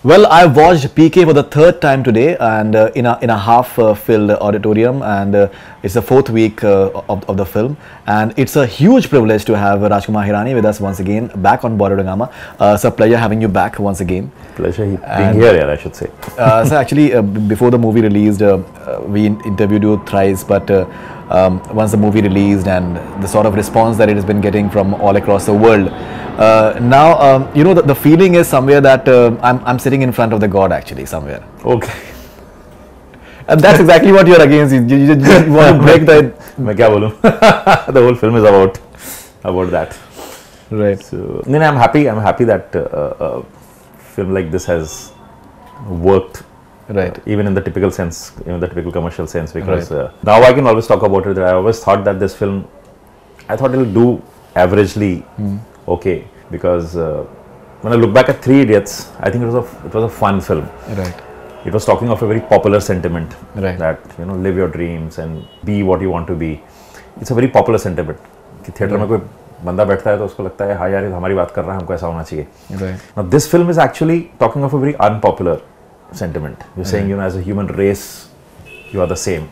Well, I watched PK for the third time today, and in a half-filled auditorium, and it's the fourth week of the film, and it's a huge privilege to have Rajkumar Hirani with us once again, back on Bollywood Hungama. It's a pleasure having you back once again. Pleasure being here, yeah, I should say. So actually, before the movie released, we interviewed you thrice, but once the movie released and the sort of response that it has been getting from all across the world, now you know the feeling is somewhere that I'm sitting in front of the God actually somewhere. Okay. And that's exactly what you're against. You just want to break the. मैं क्या बोलूँ? The whole film is about that. Right. So, I'm happy that a film like this has worked. Right. Even in the typical sense, even the typical commercial sense, because now I can always talk about it. That I always thought that this film, I thought it'll do averagely okay, because when I look back at Three Idiots, I think it was a fun film. Right. It was talking of a very popular sentiment, right, that live your dreams and be what you want to be. It's a very popular sentiment. कि theatre में कोई बंदा बैठता है तो उसको लगता है हाँ यार हमारी बात कर रहा है, हमको ऐसा होना चाहिए. Right. Now this film is actually talking of a very unpopular sentiment. You're saying as a human race you are the same.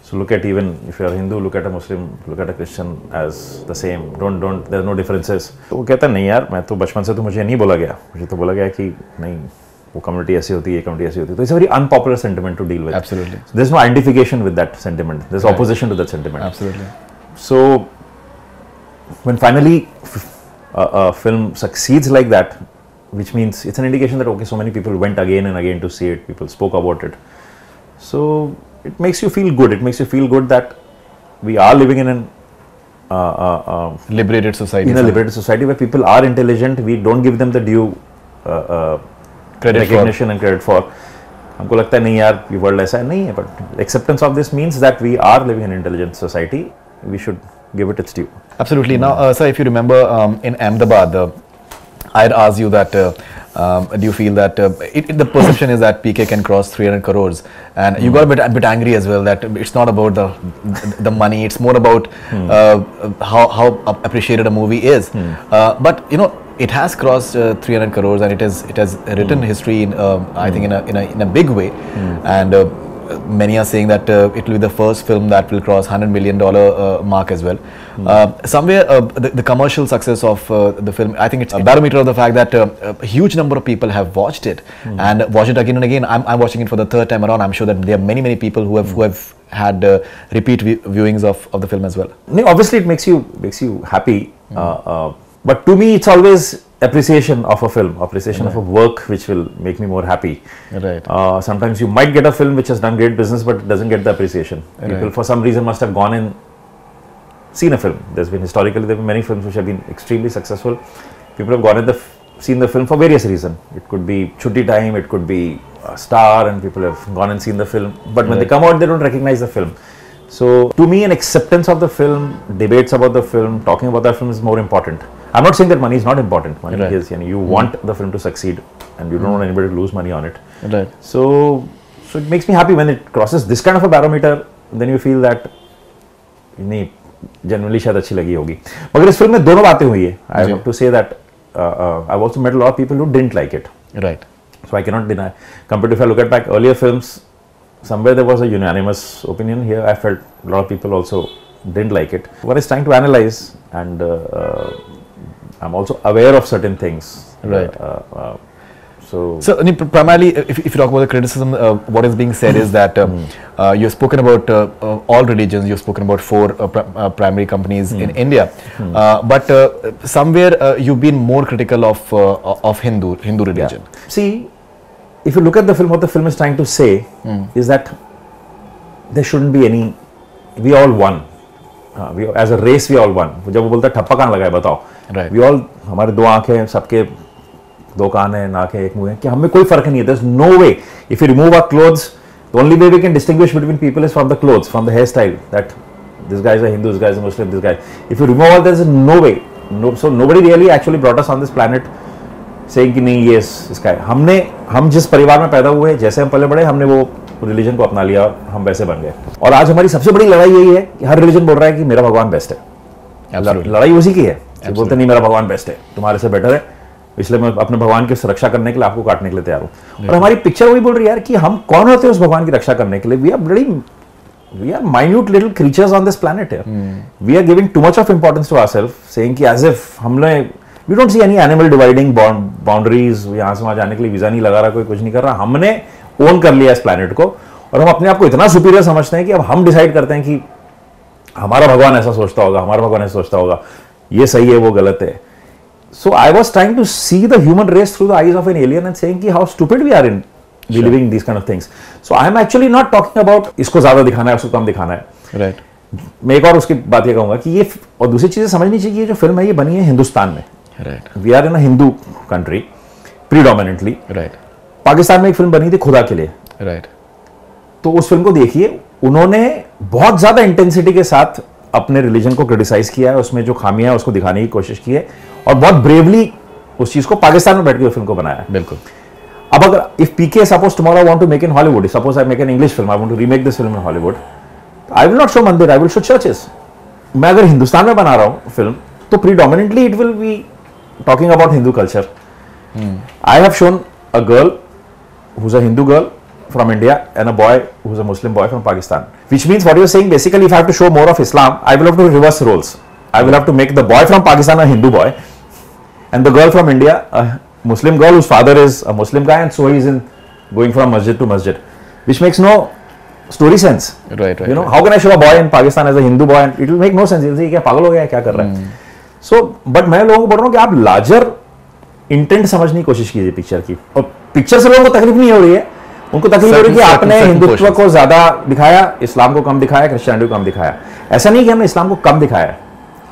So look at, even if you are Hindu, look at a Muslim, look at a Christian as the same. Don't there are no differences. तो वो कहता नहीं यार, मैं तो बचपन से तो मुझे नहीं बोला गया, मुझे तो बोला गया कि नहीं वो कम्युनिटी ऐसी होती है, ये कम्युनिटी ऐसी होती है. तो it's a very unpopular sentiment to deal with. Absolutely. There's no identification with that sentiment. There's opposition to that sentiment. Absolutely. So when finally a film succeeds like that, which means it's an indication that okay, so many people went again and again to see it, people spoke about it, so it makes you feel good. It makes you feel good that we are living in an liberated society. In a liberated society where people are intelligent. We don't give them the due recognition and credit for. हमको लगता है नहीं यार ये world ऐसा नहीं है, but acceptance of this means that we are living in an intelligent society. We should give it its due. Absolutely. Now, sir, if you remember, in Ahmedabad, I had asked you that do you feel that the perception is that PK can cross 300 crores, and you got a bit angry as well that it's not about the money, it's more about how appreciated a movie is. But it has crossed 300 crores, and it has written history in I think in a big way, and many are saying that it will be the first film that will cross $100 million mark as well. Somewhere the commercial success of the film, I think it's a barometer of the fact that a huge number of people have watched it and watched it again and again. I'm watching it for the third time around. I'm sure that there are many people who have had repeat viewings of the film as well. No, obviously it makes you happy, but to me it's always appreciation of a film, appreciation of a work which will make me more happy. Right. Sometimes you might get a film which has done great business but it doesn't get the appreciation. People for some reason must have gone and seen a film. Historically there have been many films which have been extremely successful. People have gone and seen the film for various reasons. It could be Chutti time, it could be a star, and people have gone and seen the film. But when they come out, they don't recognize the film. So to me, an acceptance of the film, debates about the film, talking about the film is more important. I'm not saying that money is not important. Money is, you want the film to succeed, and you don't want anybody to lose money on it. Right. So it makes me happy when it crosses this kind of a barometer. Then you feel that नहीं generally शायद अच्छी लगी होगी. मगर इस film में दोनों बातें हुई है. I have to say that I've also met a lot of people who didn't like it. Right. So I cannot deny. Compared to if I look at back earlier films, somewhere there was a unanimous opinion. Here I felt a lot of people also didn't like it. One is trying to analyze, and I'm also aware of certain things. Right. So primarily, if you talk about the criticism, what is being said is that you've spoken about all religions. You've spoken about 4 primary companies in India, but somewhere you've been more critical of Hindu religion. Yeah. See, if you look at the film, what the film is trying to say is that there shouldn't be any. We all won. As a race, we all won. जब वो बोलता है ठप्पा कहाँ लगा है बताओ. Right. We all, हमारे 2 आँखें, सबके 2 कान हैं, नाक है, 1 मुँह है, कि हमें कोई फर्क नहीं है. There's no way. If we remove our clothes, the only way we can distinguish between people is from the clothes, from the hairstyle. That this guy is a Hindu, this guy is a Muslim, this guy. If you remove all, there's no way. So nobody really actually brought us on this planet saying कि नहीं ये इसका है. हम जिस परिवार में पैदा हुए, जैसे हम पले बड़े, हमने वो रिलीजन को अपना लिया और हम वैसे बन गए. और आज हमारी सबसे बड़ी लड़ाई यही है कि हर रिलीजन बोल रहा है कि मेरा भगवान बेस्ट है. लड़ाई उसी की है. बोलते नहीं मेरा भगवान बेस्ट है, तुम्हारे से बेटर है. इसलिए मैं अपने भगवान की सुरक्षा करने के लिए आपको काटने के लिए तैयार हूँ। और हमारी पिक्चर वही बोल रही है यार कि हम कौन होते हैं उस भगवान की रक्षा करने के लिए? we are minute little creatures on this planet here. We are giving too much of importance to ourselves, saying कि as if हमने we don't see any animal dividing boundaries, यहाँ से वहाँ जाने के लिए वीजा नहीं लगा रहा, कोई कुछ नहीं कर रहा, हमने ओन कर लिया इस प्लैनेट को और हम अपने आप को इतना सुपीरियर समझते हैं कि अब हम डिसाइड करते हैं कि हमारा भगवान ऐसा सोचता होगा, हमारा भगवान ऐसा सोचता होगा, ये सही है वो गलत है. So I was trying to see the human race through the eyes of an alien and saying कि how stupid we are in believing these kind of things. So I am actually not talking about इसको ज्यादा दिखाना है उसको कम दिखाना है. Right. मैं एक और उसकी बात ये कहूंगा कि ये और दूसरी चीजें समझनी चाहिए. जो फिल्म है ये बनी है हिंदुस्तान में. Right. We are in a Hindu country predominantly. Right. Pakistan में एक फिल्म बनी थी खुदा के लिए. Right. तो उस फिल्म को देखिए, उन्होंने बहुत ज्यादा इंटेंसिटी के साथ अपने रिलीजन को क्रिटिसाइज किया है, उसमें जो खामियां है उसको दिखाने की कोशिश की है और बहुत ब्रेवली उस चीज को पाकिस्तान में बैठ के फिल्म को बनाया है. बिल्कुल. अब अगर if PK suppose tomorrow I want to make in Hollywood, suppose I make an English film, I want to remake this film in Hollywood, I will not show mandir, I will show churches. मैं अगर हिंदुस्तान में बना रहा हूं film तो predominantly it will be talking about Hindu culture. I have shown a girl who is a Hindu girl from India and a boy who's a Muslim boy from Pakistan, which means what you're saying basically, if I have to show more of Islam, I will have to reverse roles. I will have to make the boy from Pakistan a Hindu boy and the girl from India a Muslim girl whose father is a Muslim guy, and so he is in going from masjid to masjid, which makes no story sense. Right. You know, how can I show a boy in Pakistan as a Hindu boy and it will make no sense. He'll say क्या पागल हो गया है, क्या कर रहा है. So but मैं लोगों को बोल रहा हूँ कि आप larger intent समझने की कोशिश कीजिए पिक्चर की, और पिक्चर से लोगों को तकलीफ नहीं हो रही है. उनको तकलीफ हो रही है कि आपने हिंदुत्व को ज्यादा दिखाया, इस्लाम को कम दिखाया, क्रिश्चियनिटी को कम दिखाया. ऐसा नहीं कि हमने इस्लाम को कम दिखाया है.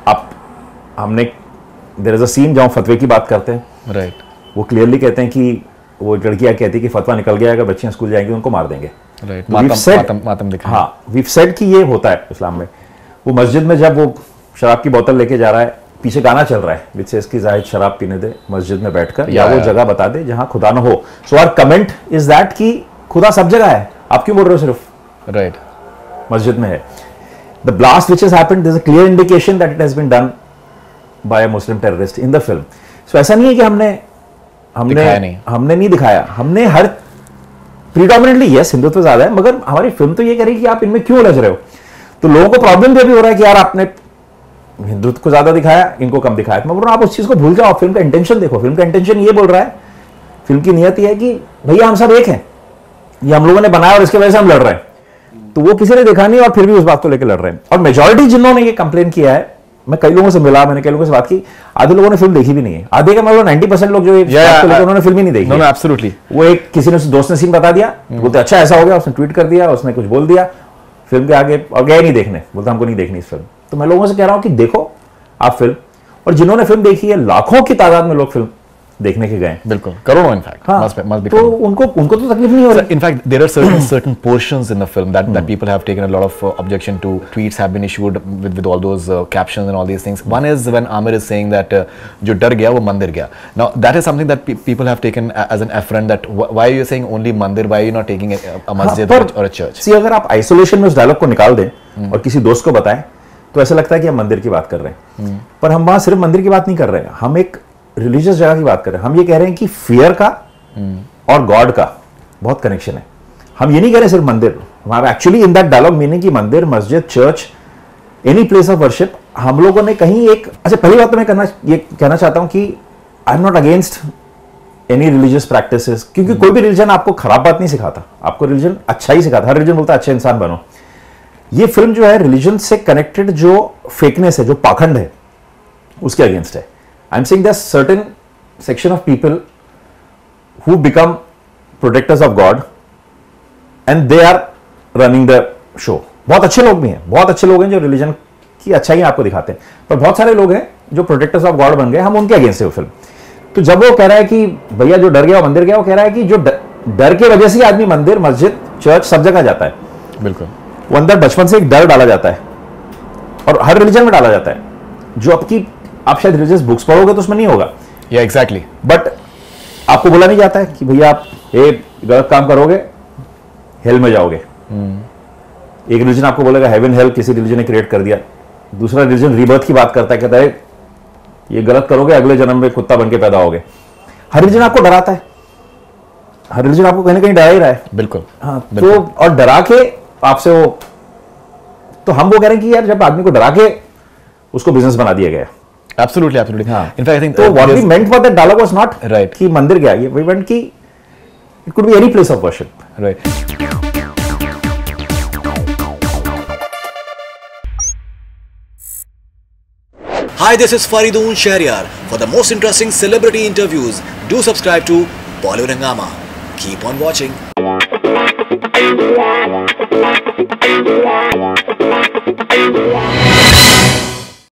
आप हमने देयर इज अ सीन जहां फतवे की बात करते हैं. राइट. वो क्लियरली कहते हैं कि वो लड़कियां कहती है कि फतवा निकल गया, अगर बच्चियां स्कूल जाएंगी उनको मार देंगे. राइट. मातम दिखाया. हाँ, वी सेड कि ये होता है इस्लाम में. वो मस्जिद में जब वो शराब की बोतल लेके जा रहा है, पीछे गाना चल रहा है विच सेज कि जाहिद शराब पीने दे मस्जिद में बैठकर, या वो जगह बता दे जहां खुदा ना हो. So our comment is that कि खुदा सब जगह है, आप क्यों बोल रहे हो सिर्फ राइट मस्जिद में है. The blast which has happened, there is a clear indication that it has been done by a Muslim terrorist in the film. So ऐसा नहीं है कि हमने नहीं दिखाया. हमने हर प्रीडोमिनेंटली यस हिंदुत्व ज्यादा है, मगर हमारी फिल्म तो ये कह रही है कि आप इनमें क्यों उलझ रहे हो. तो लोगों को प्रॉब्लम भी हो रहा है कि यार आपने हिंदुत्व को ज्यादा दिखाया, इनको कम दिखाया. मैं बोल रहा हूं आप उस चीज को भूल जाओ. फिल्म का इंटेंशन देखो. फिल्म का इंटेंशन ये बोल रहा है, फिल्म की नियत ये है कि भैया हम सब एक हैं, ये हम लोगों ने बनाया और इसके वजह से हम लड़ रहे हैं. तो वो किसी ने देखा नहीं और फिर भी उस बात को लेकर लड़ रहे हैं. और मेजॉरिटी जिन्होंने ये कंप्लेन किया है, मैं कई लोगों से मिला, मैंने कई लोगों से बात की, आधे लोगों ने फिल्म देखी भी नहीं है. आधे का मतलब 90% लोग जो उन्होंने फिल्म ही नहीं देखी. एब्सोल्युटली. वो एक किसी ने दोस्त ने सीन बता दिया, बोलते अच्छा ऐसा हो गया, उसने ट्वीट कर दिया, उसने कुछ बोल दिया फिल्म के आगे और गए नहीं देखने, बोलते हमको नहीं देखनी इस फिल्म. तो मैं लोगों से कह रहा हूं कि देखो आप फिल्म, और जिन्होंने फिल्म देखी है लाखों की तादाद में लोग फिल्म देखने के गए. बिल्कुल, करोड़ों इनफैक्ट. हाँ, must be तो उनको तो तकलीफ नहीं हो रही. In fact there are certain portions in the film that people have taken a lot of objection to. Tweets have been issued with all those captions and all these things. One is when Amir is saying that जो डर गया वो मंदिर गया. Now that is something that people have taken as an affront, that why are you saying only मंदिर, why are you not taking a masjid or a church? See, अगर आप isolation में उस डायलॉग को निकाल दें और किसी दोस्त को बताएं तो ऐसा लगता है कि हम मंदिर की बात कर रहे हैं. पर हम वहां सिर्फ मंदिर की बात नहीं कर रहे हैं, हम एक रिलीजियस जगह की बात कर रहे हैं. हम ये कह रहे हैं कि फियर का और गॉड का बहुत कनेक्शन है. हम ये नहीं कह रहे सिर्फ मंदिर. हमारा actually in that dialogue meaning कि मंदिर, मस्जिद, church, any place of worship, हम लोगों ने कहीं एक. अच्छा, पहली बात तो मैं ये कहना चाहता हूं कि I am not against any religious practices, क्योंकि कोई भी रिलीजन आपको खराब बात नहीं सिखाता, आपको रिलीजन अच्छा ही सिखाता. हर रिलीजन बोलता है अच्छे इंसान बनो. ये फिल्म जो है रिलीजन से कनेक्टेड जो फेकनेस है, जो पाखंड है, उसके अगेंस्ट है. I am saying that certain section of people who become protectors of god and they are running the show. बहुत अच्छे लोग भी हैं, बहुत अच्छे लोग हैं जो रिलीजन की अच्छाई आपको दिखाते हैं, पर बहुत सारे लोग हैं जो प्रोटेक्टर्स ऑफ गॉड बन गए. हम उनके अगेंस्ट है वो फिल्म. तो जब वो कह रहा है कि भैया जो डर गया वो मंदिर गया, वो कह रहा है कि जो डर के वजह से आदमी मंदिर, मस्जिद, चर्च सब जगह जाता है. बिल्कुल. वो अंदर बचपन से एक डर डाला जाता है और हर रिलीजन में डाला जाता है, जो आप शायद रिलीजियस बुक्स पढ़ोगे तो उसमें नहीं होगा. या एग्जैक्टली. बट आपको बोला नहीं जाता है कि भैया आप गलत काम करोगे हेल में जाओगे. एक रिलीजन आपको बोलेगा हेवन हेल, किसी रिलीजन ने क्रिएट कर दिया. दूसरा रिलीजन रीबर्थ की बात करता है, कहता है ये गलत करोगे अगले जन्म में कुत्ता बन के पैदा होगे. हर रिलीजन आपको डराता है, हर रिलीजन आपको कहीं ना कहीं डरा ही रहा है। बिल्कुल। हाँ, तो और डरा के आपसे वो, तो हम वो कह रहे हैं कि यार जब आदमी को डरा के उसको बिजनेस बना दिया गया। Absolutely, absolutely. हाँ. In fact, I think तो what we meant for that dialogue was not right कि मंदिर गया, ये we meant कि it could be any place of worship. Right. Hi, this is Faridoon Shahryar. For the most interesting celebrity interviews, do subscribe to Bollywood Hungama. Keep on watching.